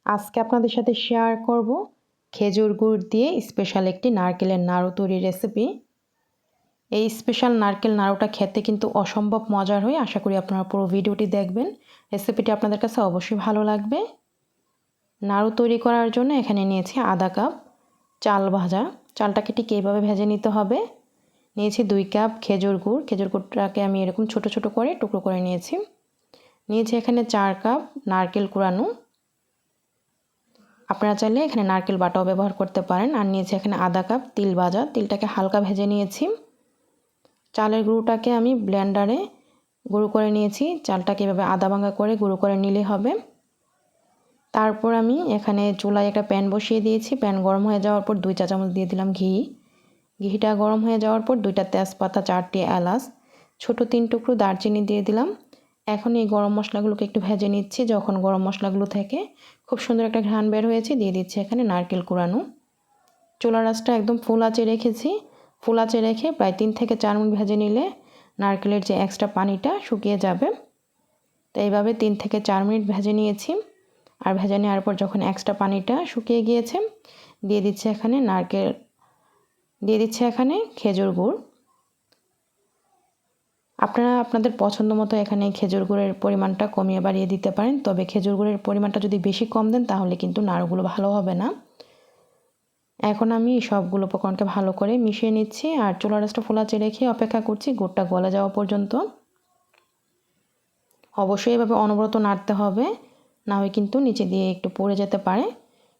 আজকে আপনাদের সাথে শেয়ার করব খেজুর গুড় দিয়ে স্পেশাল একটি নারকেলের নাড়ু তৈরির রেসিপি। এই স্পেশাল নারকেল নাড়ুটা খেতে কিন্তু অসম্ভব মজার হয়। আশা করি আপনারা পুরো ভিডিওটি দেখবেন। রেসিপিটি আপনাদের কাছে অবশ্যই ভালো লাগবে। নাড়ু তৈরি করার জন্য এখানে নিয়েছি আধা কাপ চাল ভাজা। চালটাকে ঠিক এইভাবে ভেজে নিতে হবে। নিয়েছি 2 কাপ খেজুর গুড়। খেজুর গুড়টাকে আমি এরকম ছোট ছোট করে টুকরো করে নিয়েছি। নিয়েছি এখানে 4 কাপ নারকেল কুড়ানো। আপনারা চাইলে এখানে নারকেল বাটাও ব্যবহার করতে পারেন। আর নিয়েছি এখানে আধা কাপ তিল ভাজা। তিলটাকে হালকা ভেজে নিয়েছি। চালের গুঁড়োটাকে আমি ব্লেন্ডারে গুঁড়ো করে নিয়েছি। চালটাকে এভাবে আধা ভাঙা করে গুঁড়ো করে নিলে হবে। তারপর আমি এখানে চুলায় একটা প্যান বসিয়ে দিয়েছি। প্যান গরম হয়ে যাওয়ার পর 2 চা চামচ দিয়ে দিলাম ঘি। ঘিটা গরম হয়ে যাওয়ার পর 2টা তেজপাতা, 4টি এলাচ, ছোট 3 টুকরো দারচিনি দিয়ে দিলাম। এখন এই গরম মশলাগুলোকে একটু ভেজে নিচ্ছি। যখন গরম মশলাগুলো থেকে খুব সুন্দর একটা ঘ্রাণ বের হয়েছে, দিয়ে দিচ্ছি এখানে নারকেল কুড়ানো। চুলার আঁচটা একদম ফুল আঁচে রেখেছি। ফুল আঁচে রেখে প্রায় 3 থেকে 4 মিনিট ভেজে নিলে নারকেলের যে এক্সট্রা পানিটা শুকিয়ে যাবে। তো এইভাবে 3 থেকে 4 মিনিট ভেজে নিয়েছি। আর ভেজে নেওয়ার পর যখন এক্সট্রা পানিটা শুকিয়ে গিয়েছে, দিয়ে দিচ্ছি এখানে খেজুর গুড়। আপনারা আপনাদের পছন্দ মতো এখানে খেজুর গুড়ের পরিমাণটা কমিয়ে বাড়িয়ে দিতে পারেন। তবে খেজুর গুড়ের পরিমাণটা যদি বেশি কম দেন তাহলে কিন্তু নাড়ুগুলো ভালো হবে না। এখন আমি সবগুলো উপকরণকে ভালো করে মিশিয়ে নিচ্ছি আর চুলার আঁচটা ফুল আঁচে রেখে অপেক্ষা করছি গুড়টা গলে যাওয়া পর্যন্ত। অবশ্যই এভাবে অনবরত নাড়তে হবে, না হয় কিন্তু নিচে দিয়ে একটু পড়ে যেতে পারে।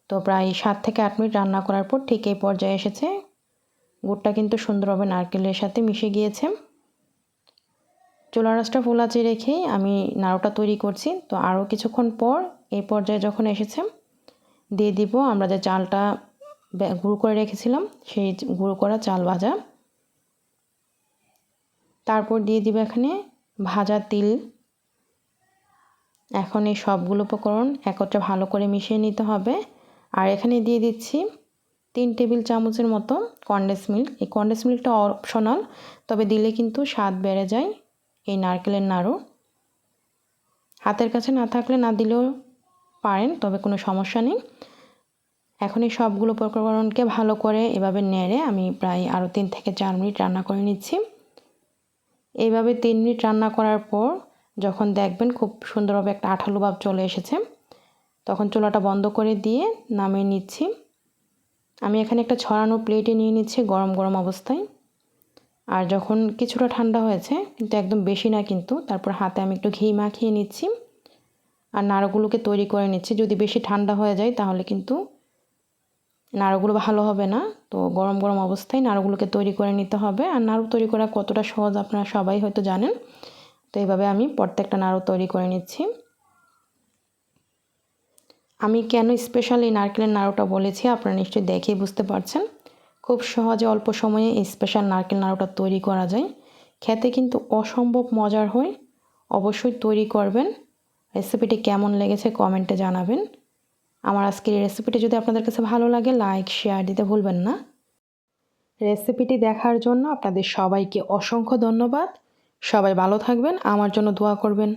তো প্রায় 7 থেকে 8 মিনিট রান্না করার পর ঠিক এই পর্যায়ে এসেছে। গুড়টা কিন্তু সুন্দরভাবে নারকেলের সাথে মিশে গিয়েছে। চুলার আঁচটা ফুল আঁচে রেখেই আমি নাড়ুটা তৈরি করছি। তো আরও কিছুক্ষণ পর এই পর্যায়ে যখন এসেছে, দিয়ে দিব আমরা যে চালটা গুঁড়ো করে রেখেছিলাম সেই গুঁড়ো করা চাল ভাজা। তারপর দিয়ে দিব এখানে ভাজা তিল। এখন এই সবগুলো উপকরণ একত্রে ভালো করে মিশিয়ে নিতে হবে। আর এখানে দিয়ে দিচ্ছি 3 টেবিল চামচের মতো কনডেন্স মিল্ক। এই কনডেন্স মিল্কটা অপশনাল, তবে দিলে কিন্তু স্বাদ বেড়ে যায় এই নারকেলের নাড়ু। হাতের কাছে না থাকলে না দিলেও পারেন, তবে কোনো সমস্যা নেই। এখন এই সবগুলো উপকরণকে ভালো করে এভাবে নেড়ে আমি প্রায় আরও 3 থেকে 4 মিনিট রান্না করে নিচ্ছি। এইভাবে 3 মিনিট রান্না করার পর যখন দেখবেন খুব সুন্দরভাবে একটা আঠালো ভাব চলে এসেছে, তখন চুলাটা বন্ধ করে দিয়ে নামিয়ে নিচ্ছি। আমি এখানে একটা ছড়ানো প্লেটে নিয়ে নিচ্ছি গরম গরম অবস্থায়। আর যখন কিছুটা ঠান্ডা হয়েছে, কিন্তু একদম বেশি না কিন্তু, তারপর হাতে আমি একটু ঘি মাখিয়ে নিচ্ছি আর নাড়ুগুলোকে তৈরি করে নিচ্ছি। যদি বেশি ঠান্ডা হয়ে যায় তাহলে কিন্তু নাড়ুগুলো ভালো হবে না। তো গরম গরম অবস্থায় নাড়ুগুলোকে তৈরি করে নিতে হবে। আর নাড়ু তৈরি করা কতটা সহজ আপনারা সবাই হয়তো জানেন। তো এইভাবে আমি প্রত্যেকটা নাড়ু তৈরি করে নিচ্ছি। আমি কেন স্পেশাল এই নারকেলের নাড়ুটা বলেছি আপনারা নিশ্চয়ই দেখেই বুঝতে পারছেন। খুব সহজে অল্প সময়ে এই স্পেশাল নারকেল নাড়ুটা তৈরি করা যায়। খেতে কিন্তু অসম্ভব মজার হয়। অবশ্যই তৈরি করবেন। রেসিপিটি কেমন লেগেছে কমেন্টে জানাবেন। আমার আজকের এই রেসিপিটি যদি আপনাদের কাছে ভালো লাগে লাইক শেয়ার দিতে ভুলবেন না। রেসিপিটি দেখার জন্য আপনাদের সবাইকে অসংখ্য ধন্যবাদ। সবাই ভালো থাকবেন, আমার জন্য দোয়া করবেন।